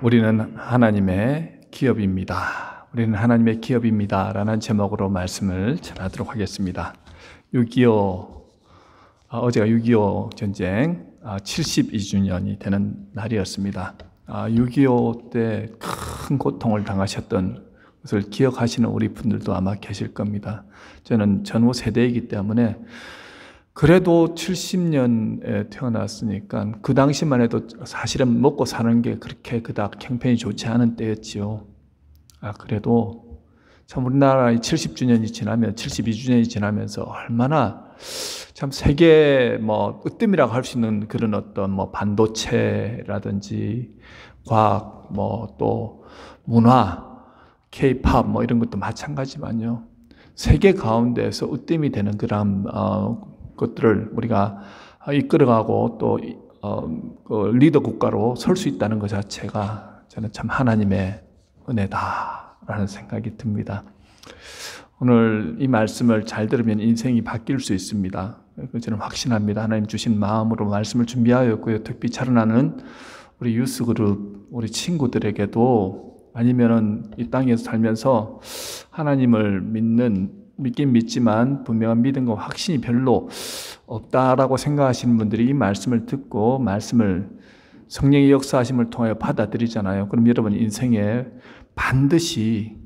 우리는 하나님의 기업입니다. 우리는 하나님의 기업입니다. 라는 제목으로 말씀을 전하도록 하겠습니다. 6.25, 어제가 6.25 전쟁 72주년이 되는 날이었습니다. 6.25 때 큰 고통을 당하셨던 것을 기억하시는 우리 분들도 아마 계실 겁니다. 저는 전후 세대이기 때문에 그래도 70년에 태어났으니까 그 당시만 해도 사실은 먹고 사는 게 그렇게 그닥 형편이 좋지 않은 때였지요. 그래도 참 우리나라의 70주년이 지나면 72주년이 지나면서 얼마나 참 세계 으뜸이라고 할 수 있는 그런 어떤 반도체라든지 과학 또 문화, K-팝 이런 것도 마찬가지만요. 세계 가운데서 으뜸이 되는 그런 것들을 우리가 이끌어가고 또 리더 국가로 설 수 있다는 것 자체가 저는 참 하나님의 은혜다라는 생각이 듭니다. 오늘 이 말씀을 잘 들으면 인생이 바뀔 수 있습니다. 저는 확신합니다. 하나님 주신 마음으로 말씀을 준비하였고요. 특히 자라나는 우리 유스 그룹, 우리 친구들에게도 아니면은 이 땅에서 살면서 하나님을 믿긴 믿지만 분명한 믿음과 확신이 별로 없다라고 생각하시는 분들이 이 말씀을 듣고 말씀을 성령의 역사하심을 통하여 받아들이잖아요. 그럼 여러분 인생에 반드시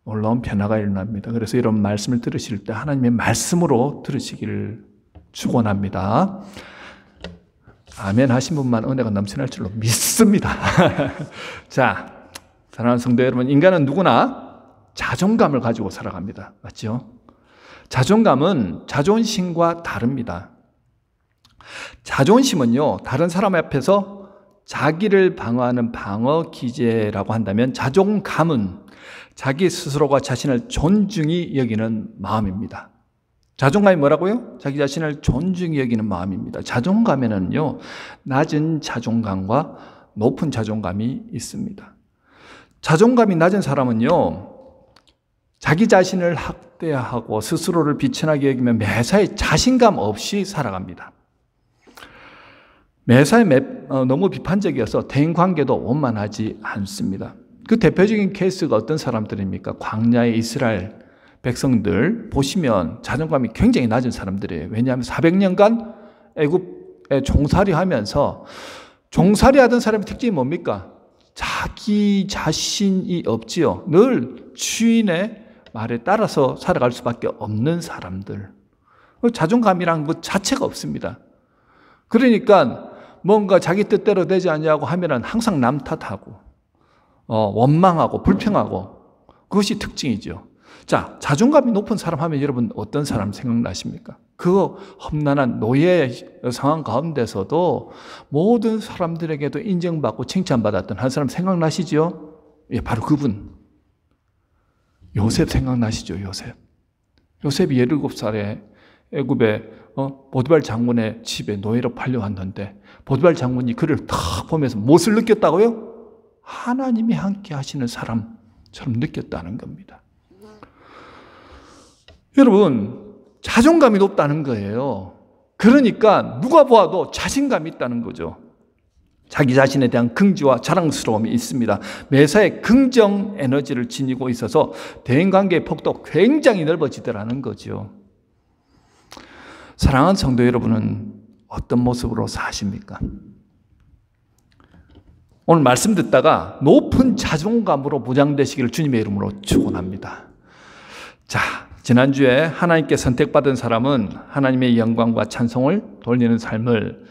놀라운 변화가 일어납니다. 그래서 이런 말씀을 들으실 때 하나님의 말씀으로 들으시기를 축원합니다. 아멘 하신 분만 은혜가 넘쳐날 줄로 믿습니다. 자, 사랑하는 성도 여러분, 인간은 누구나 자존감을 가지고 살아갑니다. 맞죠? 자존감은 자존심과 다릅니다. 자존심은요, 다른 사람 앞에서 자기를 방어하는 방어 기제라고 한다면, 자존감은 자기 스스로가 자신을 존중히 여기는 마음입니다. 자존감이 뭐라고요? 자기 자신을 존중히 여기는 마음입니다. 자존감에는요, 낮은 자존감과 높은 자존감이 있습니다. 자존감이 낮은 사람은요, 자기 자신을 학대하고 스스로를 비천하게 여기면 매사에 자신감 없이 살아갑니다. 매사에 너무 비판적이어서 대인관계도 원만하지 않습니다. 그 대표적인 케이스가 어떤 사람들입니까? 광야의 이스라엘 백성들 보시면 자존감이 굉장히 낮은 사람들이에요. 왜냐하면 400년간 애굽에 종살이 하면서 종살이 하던 사람의 특징이 뭡니까? 자기 자신이 없지요. 늘 주인의 말에 따라서 살아갈 수밖에 없는 사람들. 자존감이란 것 자체가 없습니다. 그러니까 뭔가 자기 뜻대로 되지 않냐고 하면은 항상 남 탓하고 원망하고 불평하고, 그것이 특징이죠. 자, 자존감이 높은 사람 하면 여러분 어떤 사람 생각나십니까? 그 험난한 노예의 상황 가운데서도 모든 사람들에게도 인정받고 칭찬받았던 한 사람 생각나시죠? 예, 바로 그분. 요셉 생각나시죠? 요셉이 17살에 애굽의 보디발 장군의 집에 노예로 팔려왔는데 보디발 장군이 그를 탁 보면서 무엇을 느꼈다고요? 하나님이 함께 하시는 사람처럼 느꼈다는 겁니다. 여러분, 자존감이 높다는 거예요. 그러니까 누가 보아도 자신감이 있다는 거죠. 자기 자신에 대한 긍지와 자랑스러움이 있습니다. 매사에 긍정 에너지를 지니고 있어서 대인관계의 폭도 굉장히 넓어지더라는 거죠. 사랑하는 성도 여러분은 어떤 모습으로 사십니까? 오늘 말씀 듣다가 높은 자존감으로 무장되시기를 주님의 이름으로 축원합니다. 자, 지난주에 하나님께 선택받은 사람은 하나님의 영광과 찬송을 돌리는 삶을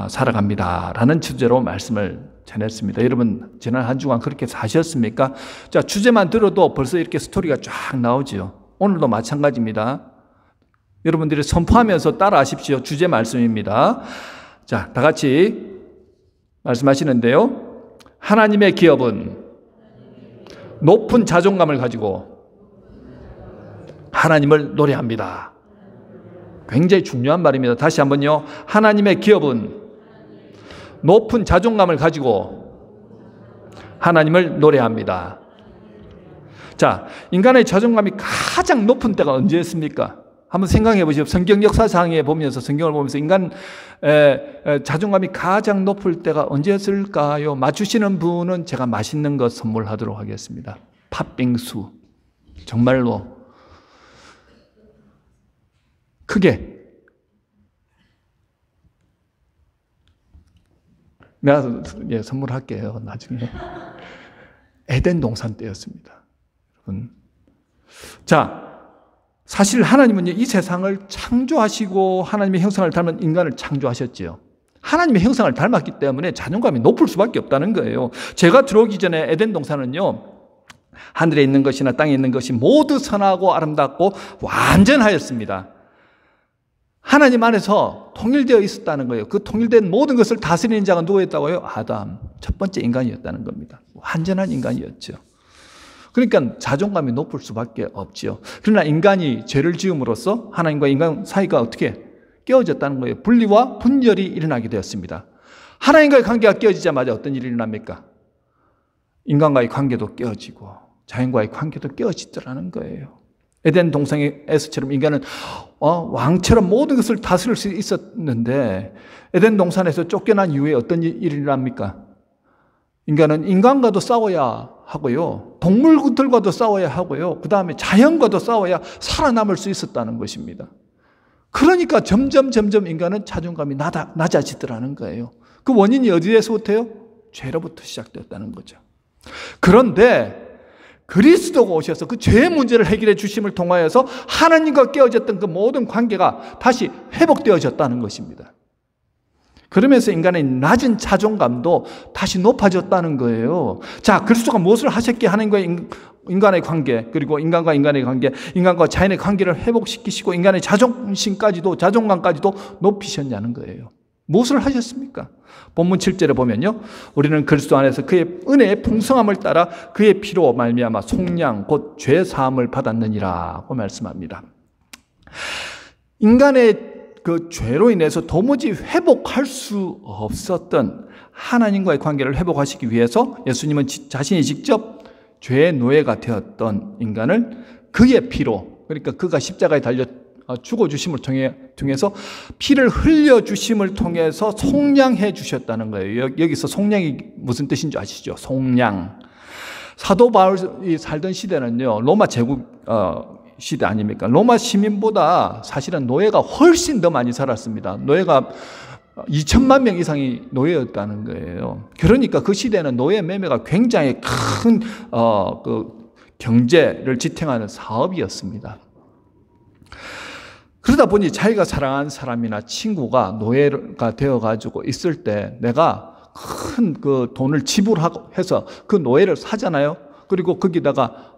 살아갑니다 라는 주제로 말씀을 전했습니다. 여러분 지난 한 주간 그렇게 사셨습니까? 자, 주제만 들어도 벌써 이렇게 스토리가 쫙 나오지요. 오늘도 마찬가지입니다. 여러분들이 선포하면서 따라하십시오. 주제 말씀입니다. 자, 다 같이 말씀하시는데요. 하나님의 기업은 높은 자존감을 가지고 하나님을 노래합니다. 굉장히 중요한 말입니다. 다시 한번요. 하나님의 기업은 높은 자존감을 가지고 하나님을 노래합니다. 자, 인간의 자존감이 가장 높은 때가 언제였습니까? 한번 생각해 보시죠. 성경 역사상에 보면서, 성경을 보면서 인간 자존감이 가장 높을 때가 언제였을까요? 맞추시는 분은 제가 맛있는 것 선물하도록 하겠습니다. 팥빙수. 정말로 크게. 내가 선물할게요, 나중에. 에덴 동산 때였습니다. 여러분. 자, 사실 하나님은 이 세상을 창조하시고 하나님의 형상을 닮은 인간을 창조하셨지요. 하나님의 형상을 닮았기 때문에 자존감이 높을 수밖에 없다는 거예요. 제가 들어오기 전에 에덴 동산은요, 하늘에 있는 것이나 땅에 있는 것이 모두 선하고 아름답고 완전하였습니다. 하나님 안에서 통일되어 있었다는 거예요. 그 통일된 모든 것을 다스리는 자가 누구였다고요? 아담. 첫 번째 인간이었다는 겁니다. 완전한 인간이었죠. 그러니까 자존감이 높을 수밖에 없지요. 그러나 인간이 죄를 지음으로써 하나님과 인간 사이가 어떻게 깨어졌다는 거예요. 분리와 분열이 일어나게 되었습니다. 하나님과의 관계가 깨어지자마자 어떤 일이 일어납니까? 인간과의 관계도 깨어지고 자연과의 관계도 깨어지더라는 거예요. 에덴 동산에서처럼 인간은 왕처럼 모든 것을 다스릴 수 있었는데 에덴 동산에서 쫓겨난 이후에 어떤 일이 일어납니까? 인간은 인간과도 싸워야 하고요. 동물들과도 싸워야 하고요. 그 다음에 자연과도 싸워야 살아남을 수 있었다는 것입니다. 그러니까 점점 인간은 자존감이 낮아지더라는 거예요. 그 원인이 어디에서부터요? 죄로부터 시작되었다는 거죠. 그런데 그리스도가 오셔서 그 죄의 문제를 해결해 주심을 통하여서 하나님과 깨어졌던 그 모든 관계가 다시 회복되어졌다는 것입니다. 그러면서 인간의 낮은 자존감도 다시 높아졌다는 거예요. 자, 그리스도가 무엇을 하셨기에 하나님과 인간의 관계, 그리고 인간과 인간의 관계, 인간과 자연의 관계를 회복시키시고 인간의 자존감까지도 높이셨냐는 거예요. 무엇을 하셨습니까? 본문 7절에 보면요, 우리는 그리스도 안에서 그의 은혜의 풍성함을 따라 그의 피로 말미암아 속량 곧 죄 사함을 받았느니라고 말씀합니다. 인간의 그 죄로 인해서 도무지 회복할 수 없었던 하나님과의 관계를 회복하시기 위해서 예수님은 자신이 직접 죄의 노예가 되었던 인간을 그의 피로, 그러니까 그가 십자가에 달려 죽어주심을 통해서 피를 흘려주심을 통해서 속량해 주셨다는 거예요. 여기서 속량이 무슨 뜻인 줄 아시죠? 속량. 사도 바울이 살던 시대는요, 로마 제국 시대 아닙니까? 로마 시민보다 사실은 노예가 훨씬 더 많이 살았습니다. 노예가 2천만 명 이상이 노예였다는 거예요. 그러니까 그 시대는 노예 매매가 굉장히 큰 그 경제를 지탱하는 사업이었습니다. 그러다 보니 자기가 사랑하는 사람이나 친구가 노예가 되어가지고 있을 때 내가 큰 그 돈을 지불하고 해서 그 노예를 사잖아요. 그리고 거기다가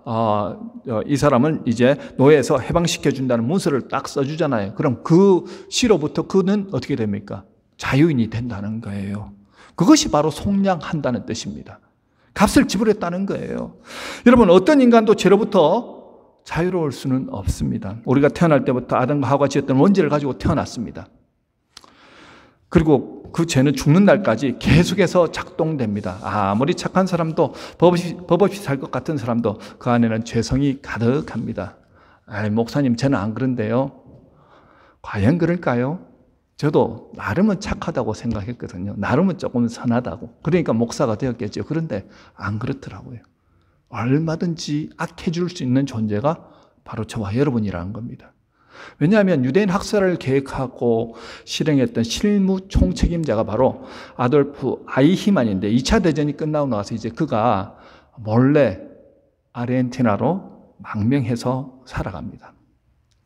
이 사람은 이제 노예에서 해방시켜준다는 문서를 딱 써주잖아요. 그럼 그 시로부터 그는 어떻게 됩니까? 자유인이 된다는 거예요. 그것이 바로 속량한다는 뜻입니다. 값을 지불했다는 거예요. 여러분, 어떤 인간도 죄로부터 자유로울 수는 없습니다. 우리가 태어날 때부터 아담과 하와가 지었던 원죄를 가지고 태어났습니다. 그리고 그 죄는 죽는 날까지 계속해서 작동됩니다. 아무리 착한 사람도 법 없이 살 것 같은 사람도 그 안에는 죄성이 가득합니다. 목사님, 저는 안 그런데요. 과연 그럴까요? 저도 나름은 착하다고 생각했거든요. 나름은 조금 선하다고. 그러니까 목사가 되었겠죠. 그런데 안 그렇더라고요. 얼마든지 악해줄 수 있는 존재가 바로 저와 여러분이라는 겁니다. 왜냐하면 유대인 학살을 계획하고 실행했던 실무 총책임자가 바로 아돌프 아이히만인데 2차 대전이 끝나고 나서 이제 그가 몰래 아르헨티나로 망명해서 살아갑니다.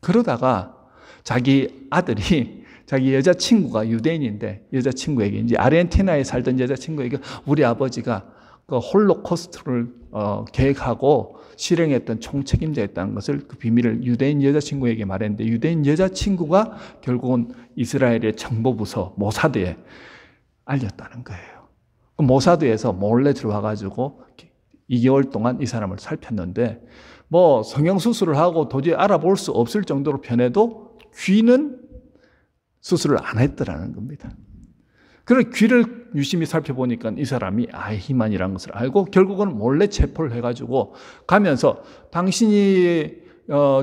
그러다가 자기 아들이 자기 여자친구가 유대인인데 여자친구에게 이제 아르헨티나에 살던 여자친구에게 우리 아버지가 그 홀로코스트를 계획하고 실행했던 총책임자였다는 것을 그 비밀을 유대인 여자친구에게 말했는데 유대인 여자친구가 결국은 이스라엘의 정보부서 모사드에 알렸다는 거예요. 그 모사드에서 몰래 들어와가지고 2개월 동안 이 사람을 살폈는데 뭐 성형수술을 하고 도저히 알아볼 수 없을 정도로 변해도 귀는 수술을 안 했더라는 겁니다. 그런 귀를 유심히 살펴보니까 이 사람이 아히만이라는 것을 알고 결국은 몰래 체포를 해가지고 가면서 당신이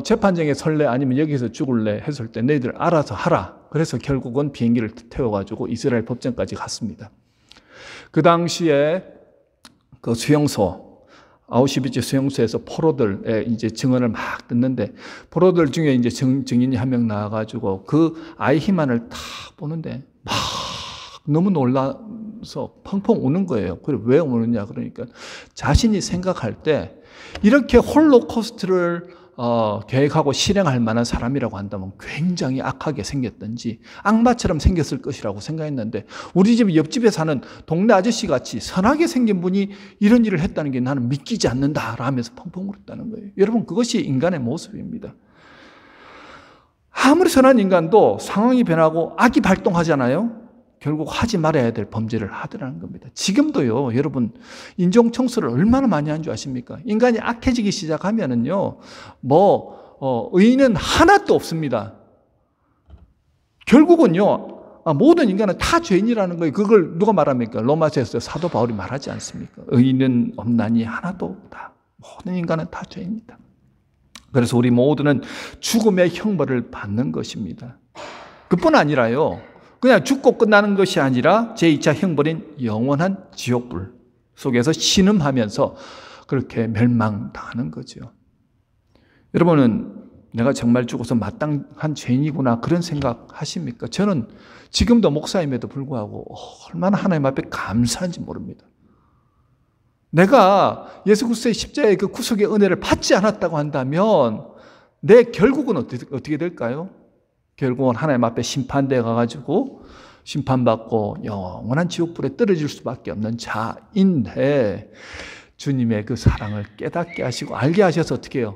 재판정에 설래 아니면 여기서 죽을래 했을 때 너희들 알아서 하라. 그래서 결국은 비행기를 태워가지고 이스라엘 법정까지 갔습니다. 그 당시에 그 수용소, 아우슈비츠 수용소에서 포로들의 이제 증언을 막 듣는데 포로들 중에 이제 증인이 한 명 나와가지고 그 아이히만을 다 보는데 막 너무 놀라서 펑펑 우는 거예요. 그래 왜 우느냐 그러니까 자신이 생각할 때 이렇게 홀로코스트를 계획하고 실행할 만한 사람이라고 한다면 굉장히 악하게 생겼든지 악마처럼 생겼을 것이라고 생각했는데 우리 집 옆집에 사는 동네 아저씨 같이 선하게 생긴 분이 이런 일을 했다는 게 나는 믿기지 않는다 하면서 펑펑 울었다는 거예요. 여러분 그것이 인간의 모습입니다. 아무리 선한 인간도 상황이 변하고 악이 발동하잖아요. 결국 하지 말아야 될 범죄를 하더라는 겁니다. 지금도요, 여러분, 인종청소를 얼마나 많이 한 줄 아십니까? 인간이 악해지기 시작하면은요, 의인은 하나도 없습니다. 결국은요, 모든 인간은 다 죄인이라는 거예요. 그걸 누가 말합니까? 로마서에서 사도 바울이 말하지 않습니까? 의인은 없나니 하나도 없다. 모든 인간은 다 죄입니다. 그래서 우리 모두는 죽음의 형벌을 받는 것입니다. 그뿐 아니라요, 그냥 죽고 끝나는 것이 아니라 제2차 형벌인 영원한 지옥불 속에서 신음하면서 그렇게 멸망당하는 거죠. 여러분은 내가 정말 죽어서 마땅한 죄인이구나 그런 생각 하십니까? 저는 지금도 목사임에도 불구하고 얼마나 하나님 앞에 감사한지 모릅니다. 내가 예수 그리스도의 십자가의 그 구속의 은혜를 받지 않았다고 한다면 내 결국은 어떻게 될까요? 결국은 하나님 앞에 심판대에 가가지고 심판받고 영원한 지옥불에 떨어질 수밖에 없는 자인데 주님의 그 사랑을 깨닫게 하시고 알게 하셔서 어떻게 해요?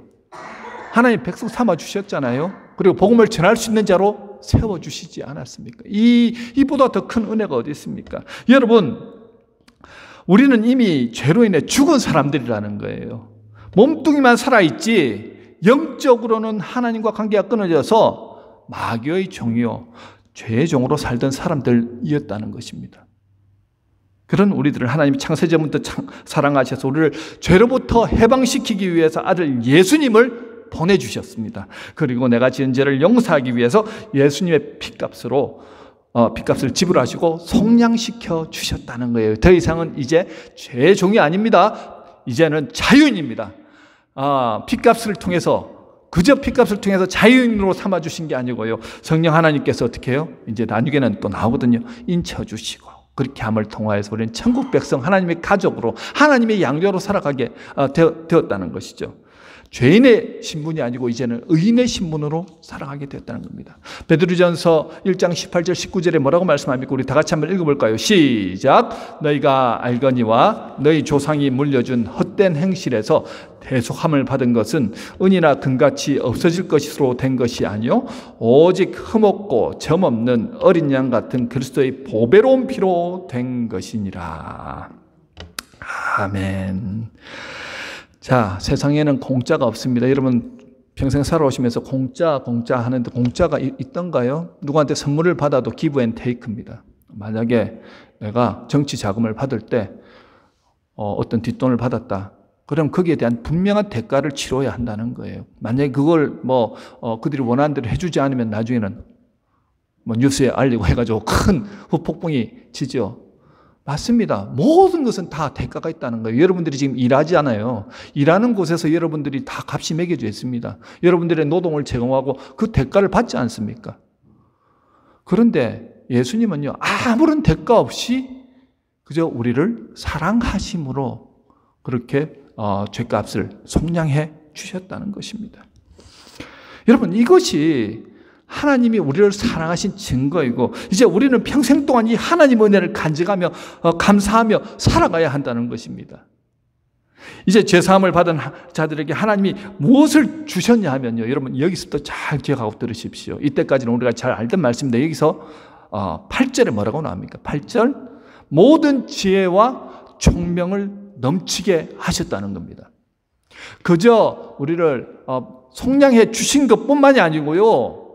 하나님 백성 삼아주셨잖아요. 그리고 복음을 전할 수 있는 자로 세워주시지 않았습니까? 이보다 더 큰 은혜가 어디 있습니까? 여러분, 우리는 이미 죄로 인해 죽은 사람들이라는 거예요. 몸뚱이만 살아있지 영적으로는 하나님과 관계가 끊어져서 마귀의 종이요 죄의 종으로 살던 사람들이었다는 것입니다. 그런 우리들을 하나님이 창세전부터 사랑하셔서 우리를 죄로부터 해방시키기 위해서 아들 예수님을 보내주셨습니다. 그리고 내가 지은 죄를 용서하기 위해서 예수님의 핏값을 지불하시고 속량시켜 주셨다는 거예요. 더 이상은 이제 죄의 종이 아닙니다. 이제는 자유인입니다. 핏값을 통해서 그저 핏값을 통해서 자유인으로 삼아주신 게 아니고요. 성령 하나님께서 어떻게 해요? 이제 나중에는 또 나오거든요. 인쳐주시고 그렇게 함을 통하여서 우리는 천국 백성 하나님의 가족으로 하나님의 양자로 살아가게 되었다는 것이죠. 죄인의 신분이 아니고 이제는 의인의 신분으로 살아가게 되었다는 겁니다. 베드로전서 1장 18절 19절에 뭐라고 말씀합니까? 우리 다 같이 한번 읽어볼까요? 시작! 너희가 알거니와 너희 조상이 물려준 헛된 행실에서 대속함을 받은 것은 은이나 금같이 없어질 것으로 된 것이 아니요 오직 흠없고 점없는 어린 양 같은 그리스도의 보배로운 피로 된 것이니라. 아멘. 자, 세상에는 공짜가 없습니다. 여러분 평생 살아오시면서 공짜 하는데 공짜가 있던가요? 누구한테 선물을 받아도 기브 앤 테이크입니다. 만약에 내가 정치 자금을 받을 때 어떤 뒷돈을 받았다. 그럼 거기에 대한 분명한 대가를 치러야 한다는 거예요. 만약에 그걸 그들이 원하는 대로 해주지 않으면 나중에는 뉴스에 알리고 해가지고 큰 후폭풍이 치죠. 맞습니다. 모든 것은 다 대가가 있다는 거예요. 여러분들이 지금 일하지 않아요. 일하는 곳에서 여러분들이 다 값이 매겨져 있습니다. 여러분들의 노동을 제공하고 그 대가를 받지 않습니까? 그런데 예수님은요, 아무런 대가 없이 그저 우리를 사랑하심으로 그렇게 죄값을 속량해 주셨다는 것입니다. 여러분, 이것이 하나님이 우리를 사랑하신 증거이고 이제 우리는 평생 동안 이 하나님의 은혜를 간직하며 감사하며 살아가야 한다는 것입니다. 이제 죄사함을 받은 자들에게 하나님이 무엇을 주셨냐 하면요, 여러분 여기서부터 잘 기억하고 들으십시오. 이때까지는 우리가 잘 알던 말씀인데 여기서 8절에 뭐라고 나옵니까? 8절 모든 지혜와 총명을 넘치게 하셨다는 겁니다. 그저 우리를 속량해 주신 것뿐만이 아니고요,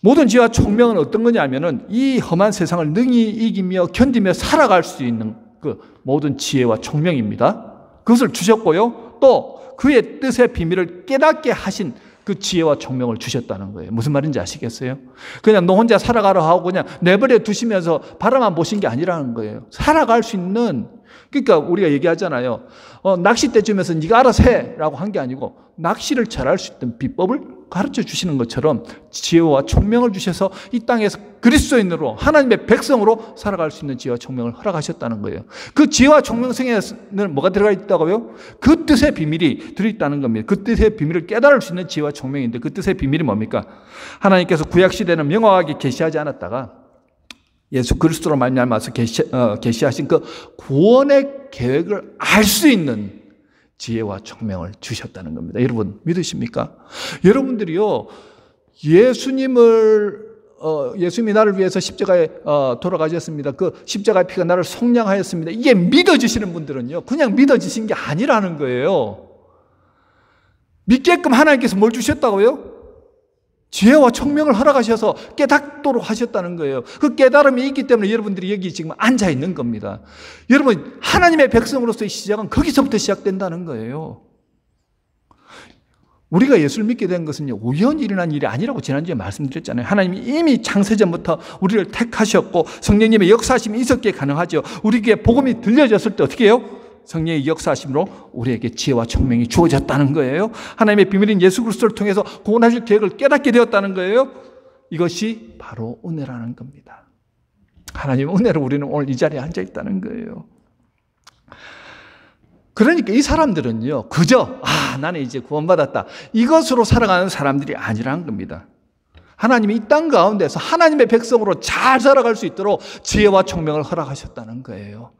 모든 지혜와 총명은 어떤 거냐면은 이 험한 세상을 능히 이기며 견디며 살아갈 수 있는 그 모든 지혜와 총명입니다. 그것을 주셨고요. 또 그의 뜻의 비밀을 깨닫게 하신 그 지혜와 총명을 주셨다는 거예요. 무슨 말인지 아시겠어요? 그냥 너 혼자 살아가라 하고 그냥 내버려 두시면서 바라만 보신 게 아니라는 거예요. 살아갈 수 있는, 그러니까 우리가 얘기하잖아요. 낚싯대쯤에서 네가 알아서 해라고 한 게 아니고 낚시를 잘할 수 있는 비법을 가르쳐 주시는 것처럼 지혜와 총명을 주셔서 이 땅에서 그리스도인으로 하나님의 백성으로 살아갈 수 있는 지혜와 총명을 허락하셨다는 거예요. 그 지혜와 총명성에는 뭐가 들어가 있다고요? 그 뜻의 비밀이 들어있다는 겁니다. 그 뜻의 비밀을 깨달을 수 있는 지혜와 총명인데 그 뜻의 비밀이 뭡니까? 하나님께서 구약시대는 명확하게 계시하지 않았다가 예수 그리스도로 말미암아서 계시하신 그 구원의 계획을 알 수 있는 지혜와 총명을 주셨다는 겁니다. 여러분 믿으십니까? 여러분들이요, 예수님이 나를 위해서 십자가에 돌아가셨습니다. 그 십자가의 피가 나를 속량하였습니다. 이게 믿어지시는 분들은요, 그냥 믿어지신 게 아니라는 거예요. 믿게끔 하나님께서 뭘 주셨다고요? 지혜와 총명을 허락하셔서 깨닫도록 하셨다는 거예요. 그 깨달음이 있기 때문에 여러분들이 여기 지금 앉아 있는 겁니다. 여러분, 하나님의 백성으로서의 시작은 거기서부터 시작된다는 거예요. 우리가 예수를 믿게 된 것은요, 우연히 일어난 일이 아니라고 지난주에 말씀드렸잖아요. 하나님이 이미 창세전부터 우리를 택하셨고 성령님의 역사하심이 있었기에 가능하죠. 우리에게 복음이 들려졌을 때 어떻게 해요? 성령의 역사하심으로 우리에게 지혜와 총명이 주어졌다는 거예요. 하나님의 비밀인 예수 그리스도를 통해서 구원하실 계획을 깨닫게 되었다는 거예요. 이것이 바로 은혜라는 겁니다. 하나님의 은혜로 우리는 오늘 이 자리에 앉아 있다는 거예요. 그러니까 이 사람들은요, 그저 나는 이제 구원받았다, 이것으로 살아가는 사람들이 아니라는 겁니다. 하나님이 이 땅 가운데서 하나님의 백성으로 잘 살아갈 수 있도록 지혜와 총명을 허락하셨다는 거예요.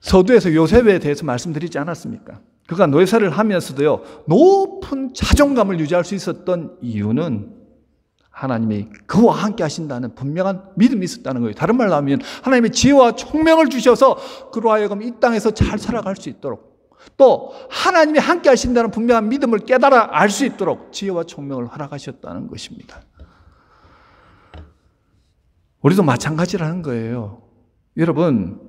서두에서 요셉에 대해서 말씀드리지 않았습니까? 그가 노예살이를 하면서도요, 높은 자존감을 유지할 수 있었던 이유는 하나님이 그와 함께 하신다는 분명한 믿음이 있었다는 거예요. 다른 말로 하면 하나님의 지혜와 총명을 주셔서 그로 하여금 이 땅에서 잘 살아갈 수 있도록, 또 하나님이 함께 하신다는 분명한 믿음을 깨달아 알 수 있도록 지혜와 총명을 허락하셨다는 것입니다. 우리도 마찬가지라는 거예요. 여러분,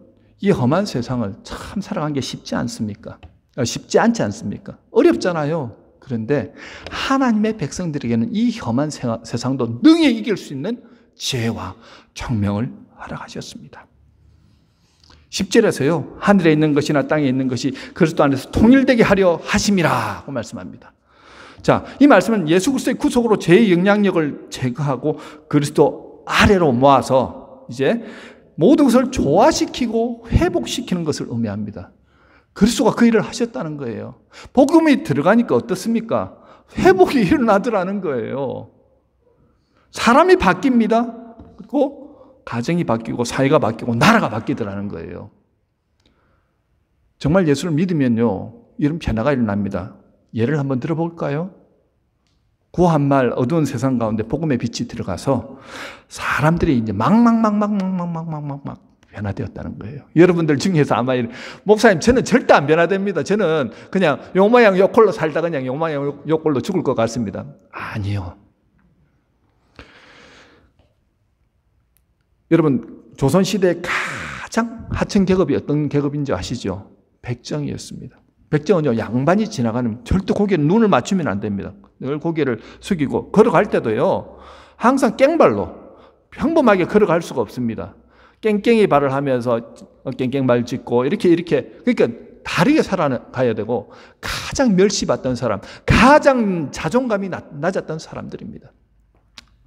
이 험한 세상을 참 살아가는 게 쉽지 않습니까? 쉽지 않지 않습니까? 어렵잖아요. 그런데 하나님의 백성들에게는 이 험한 세상도 능히 이길 수 있는 지혜와 총명을 허락하셨습니다. 10절에서요, 하늘에 있는 것이나 땅에 있는 것이 그리스도 안에서 통일되게 하려 하심이라고 말씀합니다. 자, 이 말씀은 예수 그리스도의 구속으로 죄의 영향력을 제거하고 그리스도 아래로 모아서 이제 모든 것을 조화시키고 회복시키는 것을 의미합니다. 그리스도가 그 일을 하셨다는 거예요. 복음이 들어가니까 어떻습니까? 회복이 일어나더라는 거예요. 사람이 바뀝니다. 그리고 가정이 바뀌고 사회가 바뀌고 나라가 바뀌더라는 거예요. 정말 예수를 믿으면요, 이런 변화가 일어납니다. 예를 한번 들어볼까요? 구한말 어두운 세상 가운데 복음의 빛이 들어가서 사람들이 이제 막 변화되었다는 거예요. 여러분들 중에서 아마 목사님, 저는 절대 안 변화됩니다. 저는 그냥 요 모양 요 꼴로 살다 그냥 요 모양 요 꼴로 죽을 것 같습니다. 아니요. 여러분, 조선시대의 가장 하층 계급이 어떤 계급인지 아시죠? 백정이었습니다. 백정은요, 양반이 지나가는 절대 고개에 눈을 맞추면 안 됩니다. 늘 고개를 숙이고 걸어갈 때도요, 항상 깽발로 평범하게 걸어갈 수가 없습니다. 깽깽이 발을 하면서 깽깽발 짚고 이렇게 그러니까 다르게 살아가야 되고, 가장 멸시받던 사람, 가장 자존감이 낮았던 사람들입니다.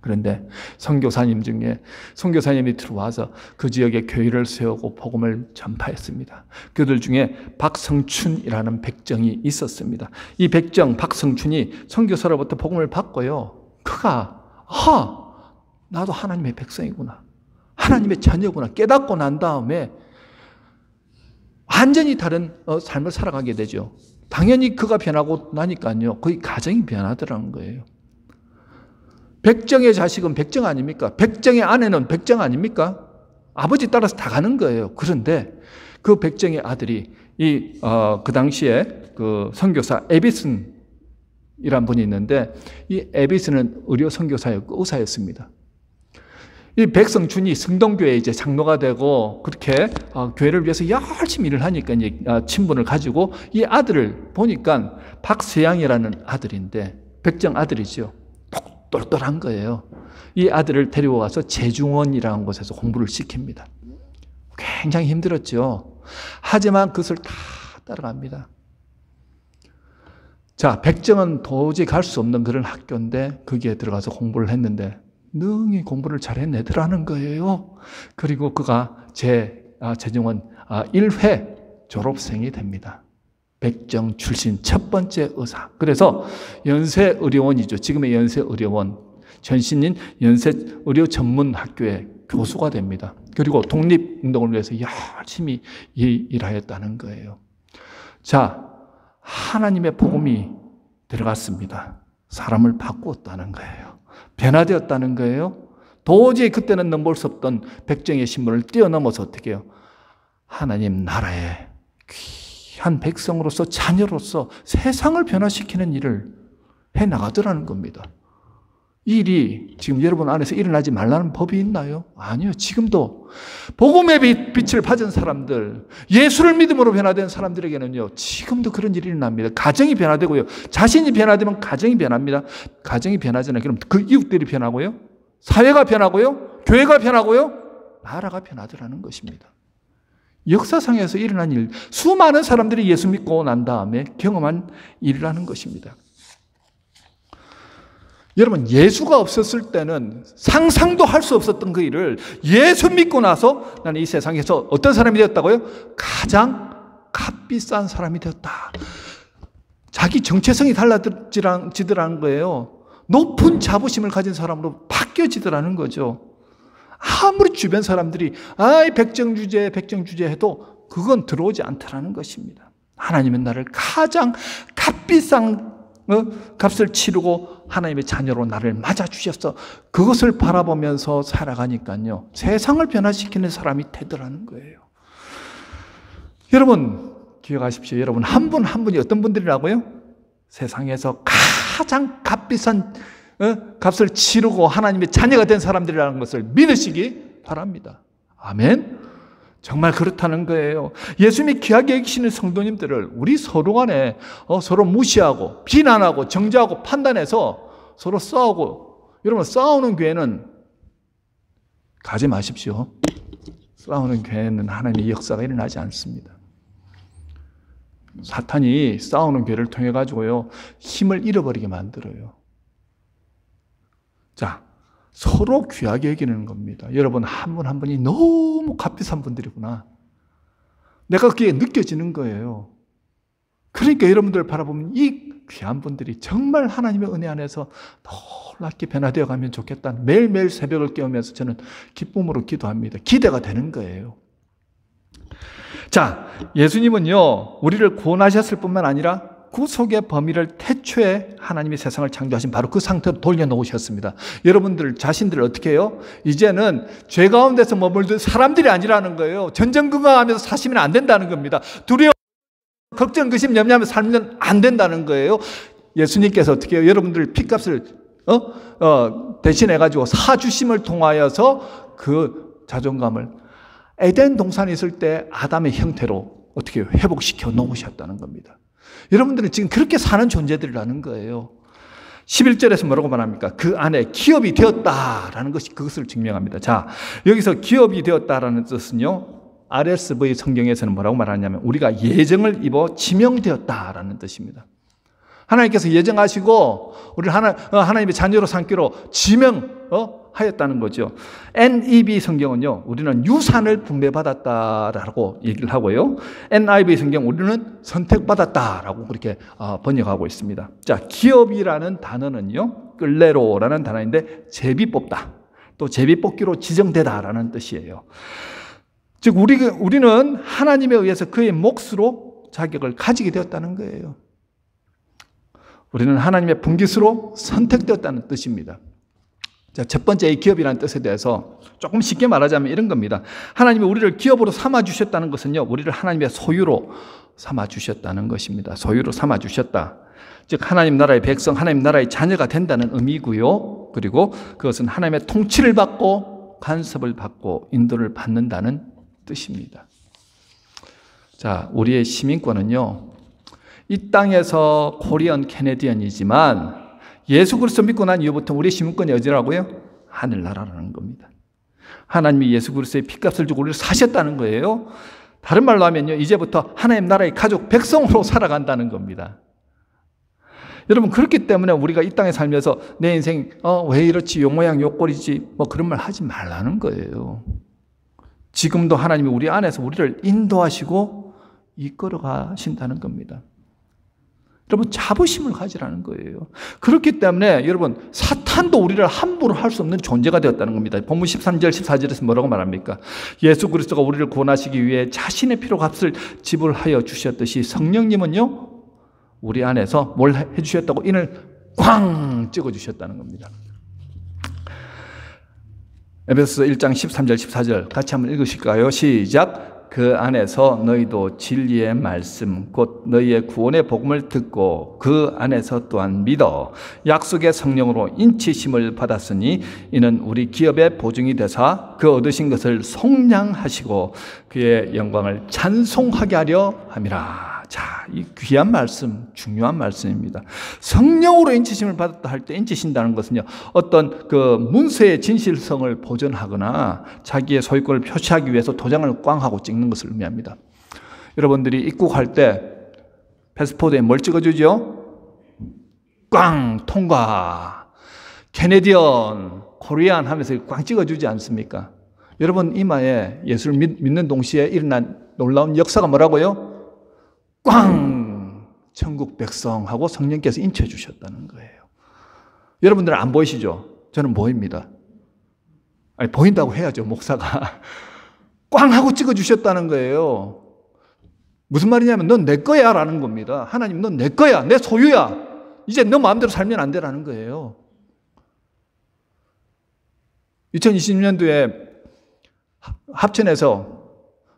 그런데 선교사님 중에 선교사님이 들어와서 그 지역에 교회를 세우고 복음을 전파했습니다. 그들 중에 박성춘이라는 백정이 있었습니다. 이 백정 박성춘이 선교사로부터 복음을 받고요, 그가 나도 하나님의 백성이구나, 하나님의 자녀구나 깨닫고 난 다음에 완전히 다른 삶을 살아가게 되죠. 당연히 그가 변하고 나니까요, 거의 가정이 변하더라는 거예요. 백정의 자식은 백정 아닙니까? 백정의 아내는 백정 아닙니까? 아버지 따라서 다 가는 거예요. 그런데 그 백정의 아들이 그 당시에 그 선교사 에비슨 이란 분이 있는데 이 에비스는 의료 선교사였고 의사였습니다. 이 백성준이 성동교회 이제 장로가 되고 그렇게 교회를 위해서 열심히 일을 하니까 이제 친분을 가지고 이 아들을 보니까 박세양이라는 아들인데 백정 아들이죠. 똘똘한 거예요. 이 아들을 데리고 가서 제중원이라는 곳에서 공부를 시킵니다. 굉장히 힘들었죠. 하지만 그것을 다 따라갑니다. 자, 백정은 도저히 갈 수 없는 그런 학교인데 거기에 들어가서 공부를 했는데 능히 공부를 잘 해내더라는 거예요. 그리고 그가 제중원 1회 졸업생이 됩니다. 백정 출신 첫 번째 의사. 그래서 연세의료원이죠. 지금의 연세의료원. 전신인 연세의료전문학교의 교수가 됩니다. 그리고 독립운동을 위해서 열심히 일하였다는 거예요. 자, 하나님의 복음이 들어갔습니다. 사람을 바꾸었다는 거예요. 변화되었다는 거예요. 도저히 그때는 넘볼 수 없던 백정의 신분을 뛰어넘어서 어떻게 해요? 하나님 나라의 귀한 백성으로서 자녀로서 세상을 변화시키는 일을 해나가더라는 겁니다. 이 일이 지금 여러분 안에서 일어나지 말라는 법이 있나요? 아니요. 지금도 복음의 빛을 받은 사람들, 예수를 믿음으로 변화된 사람들에게는요, 지금도 그런 일이 일어납니다. 가정이 변화되고요. 자신이 변화되면 가정이 변합니다. 가정이 변하잖아요. 그럼 그 이웃들이 변하고요. 사회가 변하고요. 교회가 변하고요. 나라가 변하더라는 것입니다. 역사상에서 일어난 일, 수많은 사람들이 예수 믿고 난 다음에 경험한 일이라는 것입니다. 여러분, 예수가 없었을 때는 상상도 할 수 없었던 그 일을 예수 믿고 나서 나는 이 세상에서 어떤 사람이 되었다고요? 가장 값비싼 사람이 되었다. 자기 정체성이 달라지더라는 거예요. 높은 자부심을 가진 사람으로 바뀌어지더라는 거죠. 아무리 주변 사람들이 백정주제 해도 그건 들어오지 않더라는 것입니다. 하나님은 나를 가장 값비싼 값을 치르고 하나님의 자녀로 나를 맞아주셨어. 그것을 바라보면서 살아가니까요, 세상을 변화시키는 사람이 되더라는 거예요. 여러분 기억하십시오. 여러분 한 분 한 분이 어떤 분들이라고요? 세상에서 가장 값비싼 값을 치르고 하나님의 자녀가 된 사람들이라는 것을 믿으시기 바랍니다. 아멘. 정말 그렇다는 거예요. 예수님이 귀하게 여기시는 성도님들을 우리 서로 간에 서로 무시하고 비난하고 정죄하고 판단해서 서로 싸우고, 여러분 싸우는 교회는 가지 마십시오. 싸우는 교회는 하나님의 역사가 일어나지 않습니다. 사탄이 싸우는 교회를 통해 가지고요, 힘을 잃어버리게 만들어요. 자, 서로 귀하게 여기는 겁니다. 여러분 한 분 한 분이 너무 값비싼 분들이구나. 내가 그게 느껴지는 거예요. 그러니까 여러분들 바라보면 이 귀한 분들이 정말 하나님의 은혜 안에서 놀랍게 변화되어 가면 좋겠다. 매일매일 새벽을 깨우면서 저는 기쁨으로 기도합니다. 기대가 되는 거예요. 자, 예수님은요, 우리를 구원하셨을 뿐만 아니라 구속의 범위를 태초에 하나님이 세상을 창조하신 바로 그 상태로 돌려놓으셨습니다. 여러분들 자신들을 어떻게 해요? 이제는 죄 가운데서 머물던 사람들이 아니라는 거예요. 전전긍긍하면서 사시면 안 된다는 겁니다. 두려워, 걱정, 의심, 염려하면서 살면 안 된다는 거예요. 예수님께서 어떻게 해요? 여러분들 핏값을 대신해가지고 사주심을 통하여서 그 자존감을 에덴 동산에 있을 때 아담의 형태로 어떻게 회복시켜 놓으셨다는 겁니다. 여러분들은 지금 그렇게 사는 존재들이라는 거예요. 11절에서 뭐라고 말합니까? 그 안에 기업이 되었다라는 것이 그것을 증명합니다. 자, 여기서 기업이 되었다라는 뜻은요, RSV 성경에서는 뭐라고 말하냐면 우리가 예정을 입어 지명되었다라는 뜻입니다. 하나님께서 예정하시고 우리를 하나님의 자녀로 삼기로 지명하였다는 거죠. NEB 성경은요, 우리는 유산을 분배받았다라고 얘기를 하고요, NIV 성경 우리는 선택받았다라고 그렇게 번역하고 있습니다. 자, 기업이라는 단어는요, 끌레로라는 단어인데 제비 뽑다, 또 제비 뽑기로 지정되다라는 뜻이에요. 즉 우리는 하나님에 의해서 그의 몫으로 자격을 가지게 되었다는 거예요. 우리는 하나님의 분깃으로 선택되었다는 뜻입니다. 자, 첫 번째 이 기업이라는 뜻에 대해서 조금 쉽게 말하자면 이런 겁니다. 하나님이 우리를 기업으로 삼아주셨다는 것은요, 우리를 하나님의 소유로 삼아주셨다는 것입니다. 소유로 삼아주셨다. 즉 하나님 나라의 백성, 하나님 나라의 자녀가 된다는 의미고요. 그리고 그것은 하나님의 통치를 받고 간섭을 받고 인도를 받는다는 뜻입니다. 자, 우리의 시민권은요, 이 땅에서 코리안 캐네디언이지만 예수 그리스도 믿고 난 이후부터 우리의 시민권이 어디라고요? 하늘나라라는 겁니다. 하나님이 예수 그리스도의 핏값을 주고 우리를 사셨다는 거예요. 다른 말로 하면요, 이제부터 하나님 나라의 가족, 백성으로 살아간다는 겁니다. 여러분, 그렇기 때문에 우리가 이 땅에 살면서 내 인생 왜 이렇지, 요 모양 요 꼴이지, 뭐 그런 말 하지 말라는 거예요. 지금도 하나님이 우리 안에서 우리를 인도하시고 이끌어 가신다는 겁니다. 여러분, 자부심을 가지라는 거예요. 그렇기 때문에 여러분, 사탄도 우리를 함부로 할 수 없는 존재가 되었다는 겁니다. 본문 13절 14절에서 뭐라고 말합니까? 예수 그리스도가 우리를 구원하시기 위해 자신의 피로 값을 지불하여 주셨듯이 성령님은요, 우리 안에서 뭘 해주셨다고? 인을 꽝 찍어주셨다는 겁니다. 에베소서 1장 13절 14절 같이 한번 읽으실까요? 시작. 그 안에서 너희도 진리의 말씀 곧 너희의 구원의 복음을 듣고 그 안에서 또한 믿어 약속의 성령으로 인치심을 받았으니 이는 우리 기업의 보증이 되사 그 얻으신 것을 속량하시고 그의 영광을 찬송하게 하려 함이라. 자, 이 귀한 말씀, 중요한 말씀입니다. 성령으로 인치심을 받았다 할 때 인치신다는 것은요, 어떤 그 문서의 진실성을 보존하거나 자기의 소유권을 표시하기 위해서 도장을 꽝 하고 찍는 것을 의미합니다. 여러분들이 입국할 때 패스포드에 뭘 찍어주죠? 꽝! 통과! 캐네디언, 코리안 하면서 꽝 찍어주지 않습니까? 여러분 이마에 예수를 믿는 동시에 일어난 놀라운 역사가 뭐라고요? 꽝! 천국 백성하고 성령께서 인쳐주셨다는 거예요. 여러분들은 안 보이시죠? 저는 보입니다. 아니, 보인다고 해야죠, 목사가. 꽝! 하고 찍어주셨다는 거예요. 무슨 말이냐면, 넌 내 거야 라는 겁니다. 하나님, 넌 내 거야, 내 소유야. 이제 너 마음대로 살면 안 되라는 거예요. 2020년도에 합천에서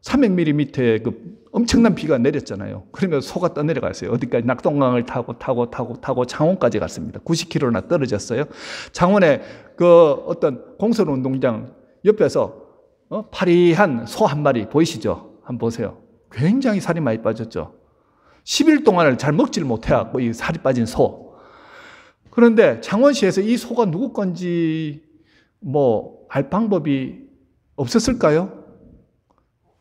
300mm의 그 엄청난 비가 내렸잖아요. 그러면 소가 떠내려갔어요. 어디까지? 낙동강을 타고 창원까지 갔습니다. 90km나 떨어졌어요. 창원에 그 어떤 공설운동장 옆에서 파리한 소 한 마리 보이시죠? 한번 보세요. 굉장히 살이 많이 빠졌죠. 10일 동안을 잘 먹지를 못해갖고 이 살이 빠진 소. 그런데 창원시에서 이 소가 누구 건지 뭐 알 방법이 없었을까요?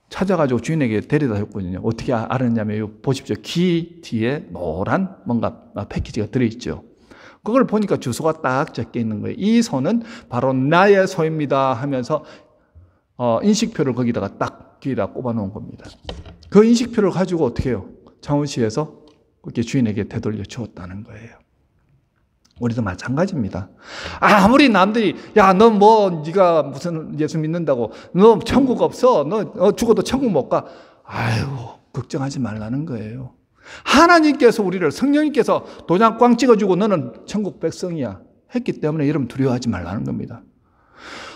찾아가지고 주인에게 데려다 줬거든요. 어떻게 알았냐면 보십시오. 귀 뒤에 노란 뭔가 패키지가 들어있죠. 그걸 보니까 주소가 딱 적혀 있는 거예요. 이 소는 바로 나의 소입니다 하면서 인식표를 거기다가 딱 귀에다 꼽아 놓은 겁니다. 그 인식표를 가지고 어떻게 해요? 창원시에서 그렇게 주인에게 되돌려 주었다는 거예요. 우리도 마찬가지입니다. 아무리 남들이 야, 너 뭐 네가 무슨 예수 믿는다고 너 천국 없어, 너 죽어도 천국 못 가. 아유, 걱정하지 말라는 거예요. 하나님께서 우리를, 성령님께서 도장 꽝 찍어주고 너는 천국 백성이야 했기 때문에 여러분 두려워하지 말라는 겁니다.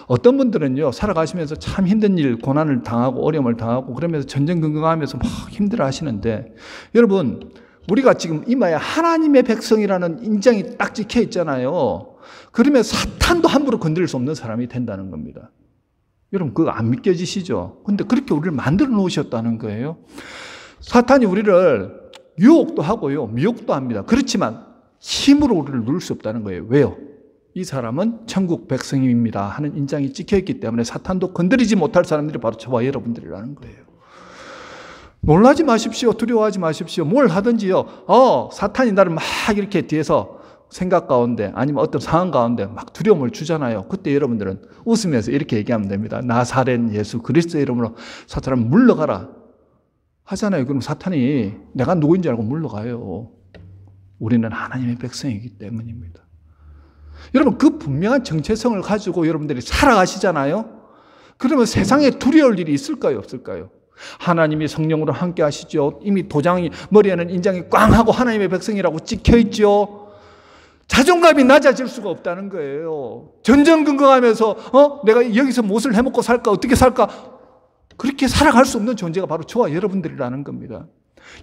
어떤 분들은요, 살아가시면서 참 힘든 일, 고난을 당하고 어려움을 당하고 그러면서 전전긍긍하면서 막 힘들어 하시는데, 여러분 우리가 지금 이마에 하나님의 백성이라는 인장이 딱 찍혀 있잖아요. 그러면 사탄도 함부로 건드릴 수 없는 사람이 된다는 겁니다. 여러분 그거 안 믿겨지시죠? 근데 그렇게 우리를 만들어 놓으셨다는 거예요. 사탄이 우리를 유혹도 하고요, 미혹도 합니다. 그렇지만 힘으로 우리를 누를 수 없다는 거예요. 왜요? 이 사람은 천국 백성입니다 하는 인장이 찍혀 있기 때문에 사탄도 건드리지 못할 사람들이 바로 저와 여러분들이라는 거예요. 놀라지 마십시오. 두려워하지 마십시오. 뭘 하든지요. 사탄이 나를 막 이렇게 뒤에서 생각 가운데 아니면 어떤 상황 가운데 막 두려움을 주잖아요. 그때 여러분들은 웃으면서 이렇게 얘기하면 됩니다. 나사렛 예수 그리스도의 이름으로 사탄아 물러가라 하잖아요. 그럼 사탄이 내가 누구인지 알고 물러가요. 우리는 하나님의 백성이기 때문입니다. 여러분 그 분명한 정체성을 가지고 여러분들이 살아가시잖아요. 그러면 세상에 두려울 일이 있을까요? 없을까요? 하나님이 성령으로 함께 하시죠. 이미 도장이, 머리에는 인장이 꽝 하고 하나님의 백성이라고 찍혀 있죠. 자존감이 낮아질 수가 없다는 거예요. 전전긍긍하면서 내가 여기서 무엇을 해먹고 살까? 어떻게 살까? 그렇게 살아갈 수 없는 존재가 바로 저와 여러분들이라는 겁니다.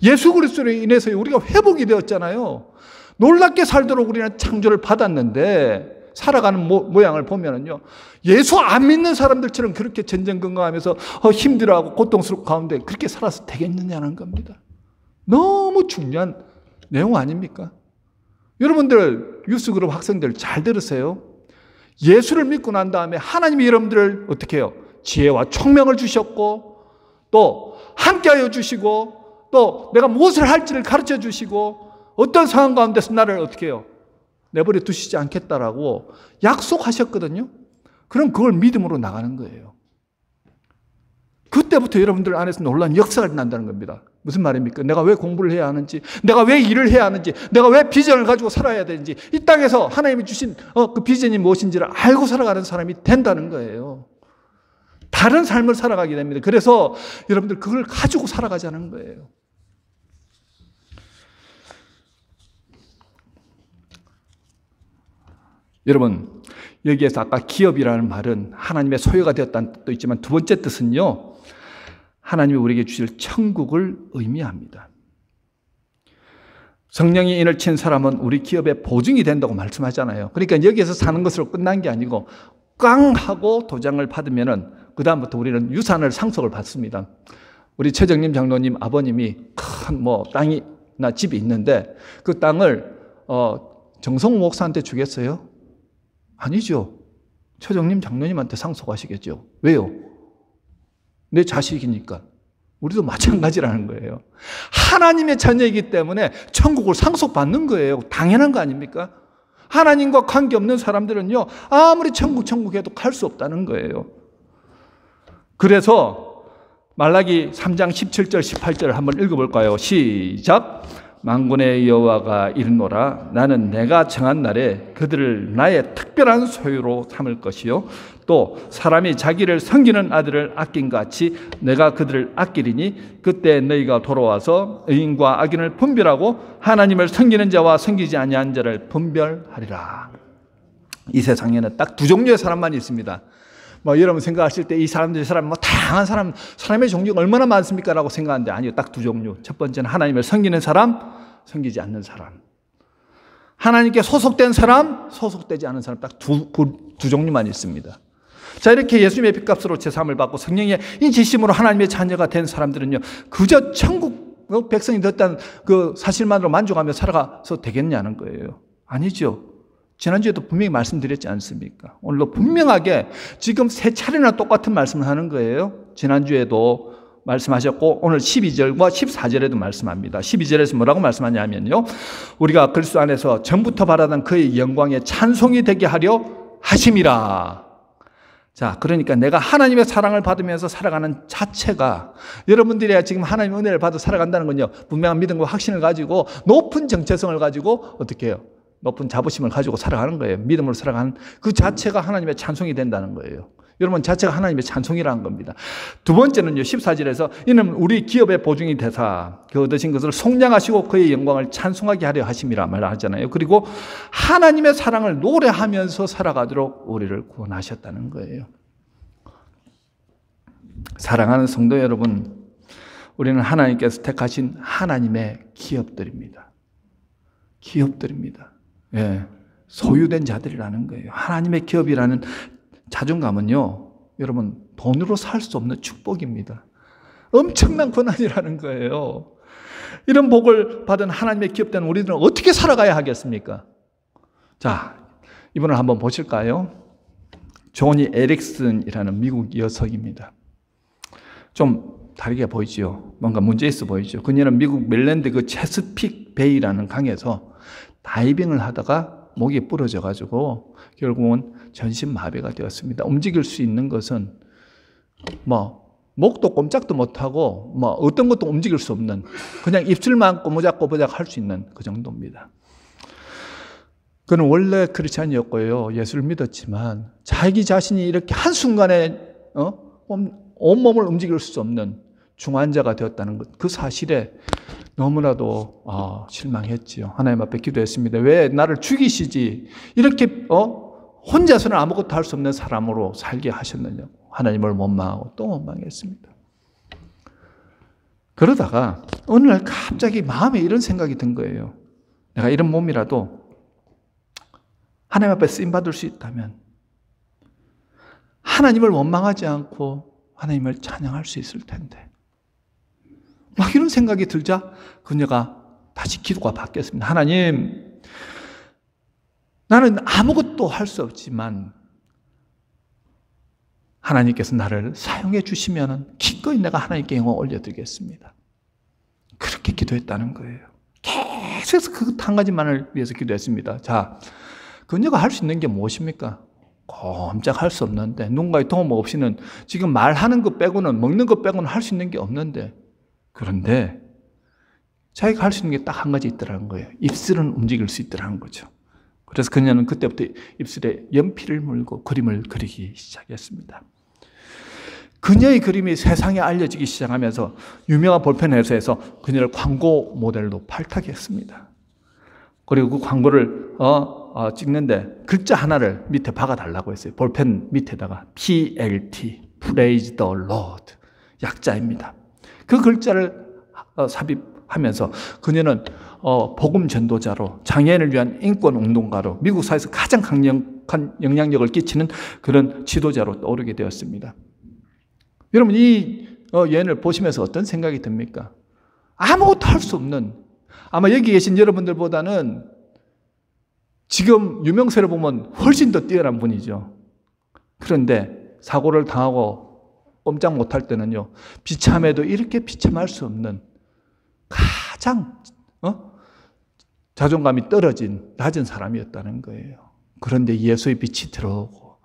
예수 그리스도로 인해서 우리가 회복이 되었잖아요. 놀랍게 살도록 우리는 창조를 받았는데 살아가는 모양을 보면은요, 예수 안 믿는 사람들처럼 그렇게 전전긍긍하면서 힘들어하고 고통스럽고 가운데 그렇게 살아서 되겠느냐는 겁니다. 너무 중요한 내용 아닙니까? 여러분들 유스그룹 학생들 잘 들으세요. 예수를 믿고 난 다음에 하나님이 여러분들을 어떻게 해요? 지혜와 총명을 주셨고, 또 함께하여 주시고, 또 내가 무엇을 할지를 가르쳐 주시고, 어떤 상황 가운데서 나를 어떻게 해요? 내버려 두시지 않겠다라고 약속하셨거든요. 그럼 그걸 믿음으로 나가는 거예요. 그때부터 여러분들 안에서 놀라운 역사가 난다는 겁니다. 무슨 말입니까? 내가 왜 공부를 해야 하는지, 내가 왜 일을 해야 하는지, 내가 왜 비전을 가지고 살아야 되는지, 이 땅에서 하나님이 주신 그 비전이 무엇인지를 알고 살아가는 사람이 된다는 거예요. 다른 삶을 살아가게 됩니다. 그래서 여러분들 그걸 가지고 살아가자는 거예요. 여러분, 여기에서 아까 기업이라는 말은 하나님의 소유가 되었다는 뜻도 있지만 두 번째 뜻은요, 하나님이 우리에게 주실 천국을 의미합니다. 성령이 인을 친 사람은 우리 기업의 보증이 된다고 말씀하잖아요. 그러니까 여기에서 사는 것으로 끝난 게 아니고 꽝 하고 도장을 받으면은 그 다음부터 우리는 유산을 상속을 받습니다. 우리 최정림 장로님 아버님이 큰 땅이나 집이 있는데 그 땅을 정성호 목사한테 주겠어요? 아니죠. 최정림 장로님한테 상속하시겠죠. 왜요? 내 자식이니까. 우리도 마찬가지라는 거예요. 하나님의 자녀이기 때문에 천국을 상속받는 거예요. 당연한 거 아닙니까? 하나님과 관계없는 사람들은요, 아무리 천국 해도 갈 수 없다는 거예요. 그래서 말라기 3장 17절 18절을 한번 읽어볼까요? 시작. 만군의 여호와가 이르노라. 나는 내가 정한 날에 그들을 나의 특별한 소유로 삼을 것이요, 또 사람이 자기를 섬기는 아들을 아낀 같이 내가 그들을 아끼리니 그때 너희가 돌아와서 의인과 악인을 분별하고 하나님을 섬기는 자와 섬기지 아니한 자를 분별하리라. 이 세상에는 딱 두 종류의 사람만 있습니다. 여러분 생각하실 때 이 사람들, 다양한 사람의 종류가 얼마나 많습니까? 라고 생각하는데 아니요. 딱 두 종류. 첫 번째는 하나님을 섬기는 사람, 섬기지 않는 사람. 하나님께 소속된 사람, 소속되지 않은 사람. 딱 두 종류만 있습니다. 자, 이렇게 예수님의 핏값으로 제사함을 받고 성령의 인치심으로 하나님의 자녀가 된 사람들은요, 그저 천국 백성이 됐다는 그 사실만으로 만족하며 살아가서 되겠냐는 거예요. 아니죠. 지난주에도 분명히 말씀드렸지 않습니까? 오늘도 분명하게 지금 세 차례나 똑같은 말씀을 하는 거예요. 지난주에도 말씀하셨고 오늘 12절과 14절에도 말씀합니다. 12절에서 뭐라고 말씀하냐면요, 우리가 그리스도 안에서 전부터 바라던 그의 영광에 찬송이 되게 하려 하심이라. 자, 그러니까 내가 하나님의 사랑을 받으면서 살아가는 자체가, 여러분들이 지금 하나님의 은혜를 받아 살아간다는 건요, 분명한 믿음과 확신을 가지고 높은 정체성을 가지고 어떻게 해요? 높은 자부심을 가지고 살아가는 거예요. 믿음으로 살아가는 그 자체가 하나님의 찬송이 된다는 거예요. 여러분, 자체가 하나님의 찬송이라는 겁니다. 두 번째는요, 14절에서 이는 우리 기업의 보증이 되사 그 얻으신 것을 속량하시고 그의 영광을 찬송하게 하려 하심이라 말하잖아요. 그리고 하나님의 사랑을 노래하면서 살아가도록 우리를 구원하셨다는 거예요. 사랑하는 성도 여러분, 우리는 하나님께서 택하신 하나님의 기업들입니다. 기업들입니다. 예, 소유된 자들이라는 거예요. 하나님의 기업이라는 자존감은요, 여러분, 돈으로 살 수 없는 축복입니다. 엄청난 권한이라는 거예요. 이런 복을 받은 하나님의 기업된 우리들은 어떻게 살아가야 하겠습니까? 자, 이분을 한번 보실까요? 조니 에릭슨이라는 미국 여성입니다. 좀 다르게 보이죠? 뭔가 문제 있어 보이죠? 그녀는 미국 멜랜드 그 체스픽 베이라는 강에서 다이빙을 하다가 목이 부러져 가지고 결국은 전신마비가 되었습니다. 움직일 수 있는 것은 목도 꼼짝도 못하고 어떤 것도 움직일 수 없는, 그냥 입술만 꼬부작꼬부작 할 수 있는 그 정도입니다. 그는 원래 크리스찬이었고요, 예수를 믿었지만 자기 자신이 이렇게 한순간에 온몸을 움직일 수 없는 중환자가 되었다는 것, 그 사실에 너무나도 실망했지요. 하나님 앞에 기도했습니다. 왜 나를 죽이시지? 이렇게 혼자서는 아무것도 할 수 없는 사람으로 살게 하셨느냐고. 하나님을 원망하고 또 원망했습니다. 그러다가 어느 날 갑자기 마음에 이런 생각이 든 거예요. 내가 이런 몸이라도 하나님 앞에 쓰임받을 수 있다면 하나님을 원망하지 않고 하나님을 찬양할 수 있을 텐데. 막 이런 생각이 들자 그녀가 다시 기도가 바뀌었습니다. 하나님, 나는 아무것도 할 수 없지만 하나님께서 나를 사용해 주시면 기꺼이 내가 하나님께 영광 올려드리겠습니다. 그렇게 기도했다는 거예요. 계속해서 그 한 가지만을 위해서 기도했습니다. 자, 그녀가 할 수 있는 게 무엇입니까? 꼼짝 할 수 없는데, 누군가의 도움 없이는 지금 말하는 것 빼고는, 먹는 것 빼고는 할 수 있는 게 없는데, 그런데 자기가 할 수 있는 게 딱 한 가지 있더라는 거예요. 입술은 움직일 수 있더라는 거죠. 그래서 그녀는 그때부터 입술에 연필을 물고 그림을 그리기 시작했습니다. 그녀의 그림이 세상에 알려지기 시작하면서 유명한 볼펜 회사에서 그녀를 광고 모델로 발탁했습니다. 그리고 그 광고를 찍는데 글자 하나를 밑에 박아달라고 했어요. 볼펜 밑에다가 PLT, Praise the Lord, 약자입니다. 그 글자를 삽입하면서 그녀는 복음 전도자로, 장애인을 위한 인권 운동가로, 미국 사회에서 가장 강력한 영향력을 끼치는 그런 지도자로 떠오르게 되었습니다. 여러분, 이 예언을 보시면서 어떤 생각이 듭니까? 아무것도 할 수 없는, 아마 여기 계신 여러분들보다는 지금 유명세를 보면 훨씬 더 뛰어난 분이죠. 그런데 사고를 당하고 꼼짝 못할 때는요, 비참해도 이렇게 비참할 수 없는 가장 자존감이 떨어진 낮은 사람이었다는 거예요. 그런데 예수의 빛이 들어오고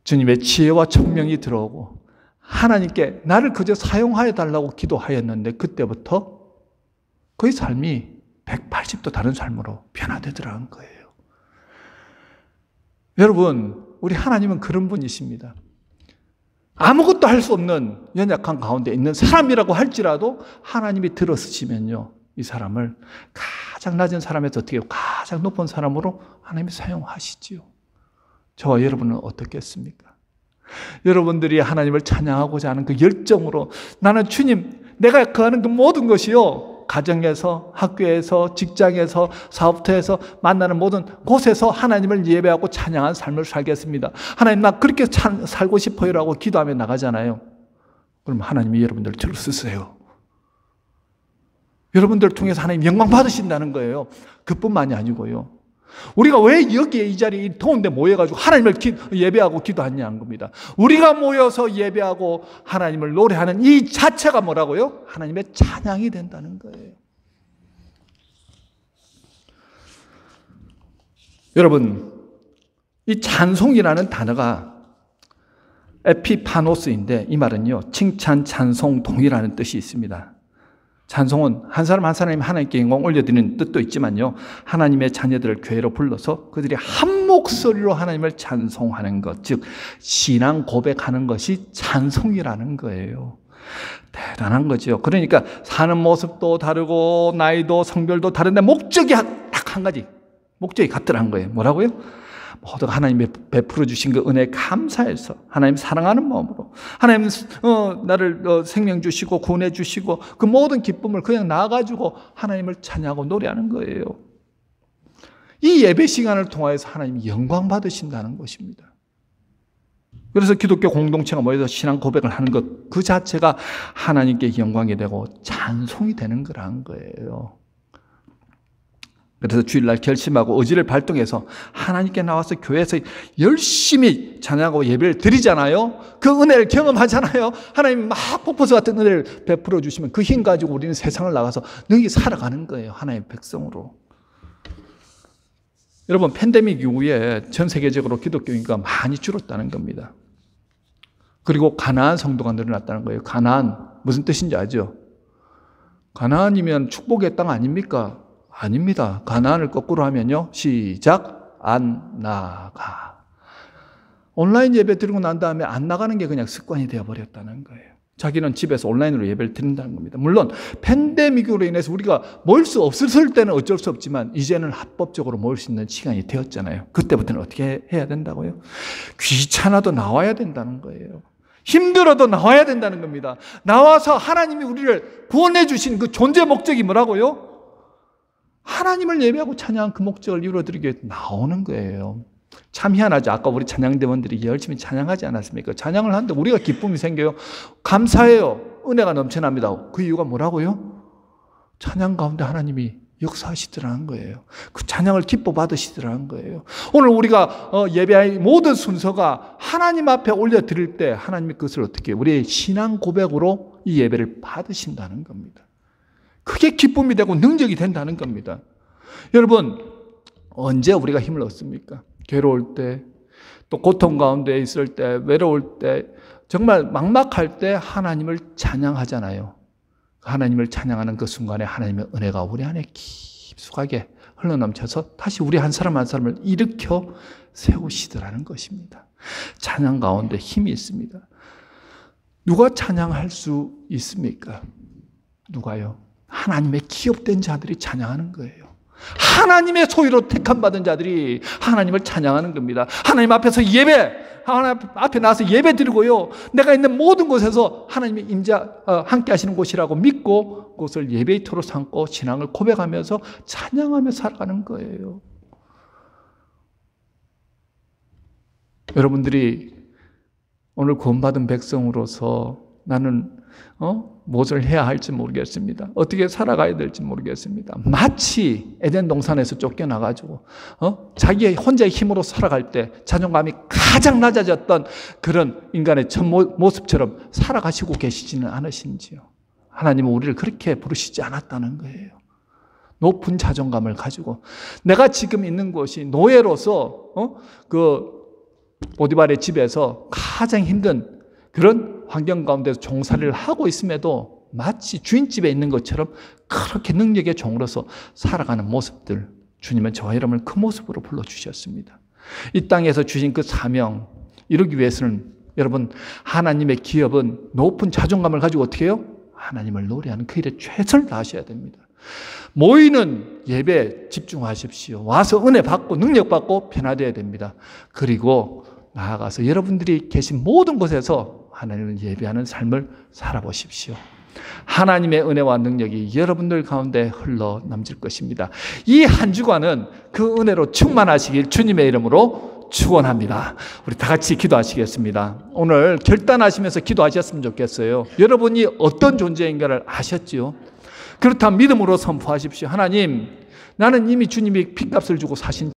주님의 지혜와 총명이 들어오고 하나님께 나를 그저 사용하여 달라고 기도하였는데 그때부터 그의 삶이 180도 다른 삶으로 변화되더라는 거예요. 여러분, 우리 하나님은 그런 분이십니다. 아무것도 할 수 없는 연약한 가운데 있는 사람이라고 할지라도 하나님이 들어쓰시면요, 이 사람을 가장 낮은 사람에서 어떻게 가장 높은 사람으로 하나님이 사용하시지요. 저와 여러분은 어떻겠습니까? 여러분들이 하나님을 찬양하고자 하는 그 열정으로 나는 주님, 내가 거하는 그 모든 것이요, 가정에서, 학교에서, 직장에서, 사업터에서, 만나는 모든 곳에서 하나님을 예배하고 찬양한 삶을 살겠습니다. 하나님, 나 그렇게 살고 싶어요라고 기도하며 나가잖아요. 그럼 하나님이 여러분들 들어쓰세요. 여러분들 통해서 하나님 영광 받으신다는 거예요. 그뿐만이 아니고요. 우리가 왜 여기에 이 자리에 더운 데 모여가지고 하나님을 예배하고 기도하냐는 겁니다. 우리가 모여서 예배하고 하나님을 노래하는 이 자체가 뭐라고요? 하나님의 찬양이 된다는 거예요. 여러분, 이 찬송이라는 단어가 에피파노스인데 이 말은요, 칭찬, 찬송, 동의라는 뜻이 있습니다. 찬송은 한 사람 한 사람이 하나님께 영광 올려드리는 뜻도 있지만요, 하나님의 자녀들을 교회로 불러서 그들이 한 목소리로 하나님을 찬송하는 것, 즉 신앙 고백하는 것이 찬송이라는 거예요. 대단한 거죠. 그러니까 사는 모습도 다르고 나이도 성별도 다른데 목적이 딱 한 가지, 목적이 같더라는 거예요. 뭐라고요? 모두가 하나님이 베풀어 주신 그 은혜에 감사해서 하나님 사랑하는 마음으로 하나님 나를 생명 주시고 구원해 주시고 그 모든 기쁨을 그냥 나가지고 하나님을 찬양하고 노래하는 거예요. 이 예배 시간을 통하여서 하나님이 영광 받으신다는 것입니다. 그래서 기독교 공동체가 모여서 신앙 고백을 하는 것 그 자체가 하나님께 영광이 되고 찬송이 되는 거라는 거예요. 그래서 주일날 결심하고 의지를 발동해서 하나님께 나와서 교회에서 열심히 찬양하고 예배를 드리잖아요. 그 은혜를 경험하잖아요. 하나님 막 폭포수 같은 은혜를 베풀어 주시면 그 힘 가지고 우리는 세상을 나가서 능히 살아가는 거예요. 하나님의 백성으로. 여러분, 팬데믹 이후에 전 세계적으로 기독교 인구가 많이 줄었다는 겁니다. 그리고 가나안 성도가 늘어났다는 거예요. 가나안 무슨 뜻인지 아죠? 가나안이면 축복의 땅 아닙니까? 아닙니다. 가나안을 거꾸로 하면요, 시작, 안 나가. 온라인 예배 드리고 난 다음에 안 나가는 게 그냥 습관이 되어버렸다는 거예요. 자기는 집에서 온라인으로 예배를 드린다는 겁니다. 물론 팬데믹으로 인해서 우리가 모일 수 없을 때는 어쩔 수 없지만 이제는 합법적으로 모일 수 있는 시간이 되었잖아요. 그때부터는 어떻게 해야 된다고요? 귀찮아도 나와야 된다는 거예요. 힘들어도 나와야 된다는 겁니다. 나와서 하나님이 우리를 구원해 주신 그 존재 목적이 뭐라고요? 하나님을 예배하고 찬양한 그 목적을 이루어드리기 위해 나오는 거예요. 참 희한하죠. 아까 우리 찬양대원들이 열심히 찬양하지 않았습니까? 찬양을 하는데 우리가 기쁨이 생겨요. 감사해요. 은혜가 넘쳐납니다. 그 이유가 뭐라고요? 찬양 가운데 하나님이 역사하시더라는 거예요. 그 찬양을 기뻐 받으시더라는 거예요. 오늘 우리가 예배의 모든 순서가 하나님 앞에 올려드릴 때 하나님이 그것을 어떻게 해요? 우리의 신앙 고백으로 이 예배를 받으신다는 겁니다. 그게 기쁨이 되고 능력이 된다는 겁니다. 여러분, 언제 우리가 힘을 얻습니까? 괴로울 때, 또 고통 가운데 있을 때, 외로울 때, 정말 막막할 때 하나님을 찬양하잖아요. 하나님을 찬양하는 그 순간에 하나님의 은혜가 우리 안에 깊숙하게 흘러넘쳐서 다시 우리 한 사람 한 사람을 일으켜 세우시더라는 것입니다. 찬양 가운데 힘이 있습니다. 누가 찬양할 수 있습니까? 누가요? 하나님의 기업된 자들이 찬양하는 거예요. 하나님의 소유로 택함받은 자들이 하나님을 찬양하는 겁니다. 하나님 앞에서 하나님 앞에 나와서 예배 드리고요. 내가 있는 모든 곳에서 하나님이 함께 하시는 곳이라고 믿고 그것을 예배의 터로 삼고 신앙을 고백하면서 찬양하며 살아가는 거예요. 여러분들이 오늘 구원받은 백성으로서 나는 무엇을 해야 할지 모르겠습니다. 어떻게 살아가야 될지 모르겠습니다. 마치 에덴 동산에서 쫓겨나가지고 자기의 혼자의 힘으로 살아갈 때 자존감이 가장 낮아졌던 그런 인간의 전 모습처럼 살아가시고 계시지는 않으신지요. 하나님은 우리를 그렇게 부르시지 않았다는 거예요. 높은 자존감을 가지고 내가 지금 있는 곳이 노예로서 그 보디발의 집에서 가장 힘든 그런 환경 가운데서 종살이를 하고 있음에도 마치 주인집에 있는 것처럼 그렇게 능력의 종으로서 살아가는 모습들, 주님은 저와 여러분을 그 모습으로 불러주셨습니다. 이 땅에서 주신 그 사명 이루기 위해서는 여러분 하나님의 기업은 높은 자존감을 가지고 어떻게 해요? 하나님을 노래하는 그 일에 최선을 다하셔야 됩니다. 모이는 예배에 집중하십시오. 와서 은혜 받고 능력 받고 변화되어야 됩니다. 그리고 나아가서 여러분들이 계신 모든 곳에서 하나님을 예배하는 삶을 살아보십시오. 하나님의 은혜와 능력이 여러분들 가운데 흘러 넘칠 것입니다. 이 한 주간은 그 은혜로 충만하시길 주님의 이름으로 축원합니다. 우리 다 같이 기도하시겠습니다. 오늘 결단하시면서 기도하셨으면 좋겠어요. 여러분이 어떤 존재인가를 아셨지요? 그렇다면 믿음으로 선포하십시오. 하나님, 나는 이미 주님이 핏값을 주고 사신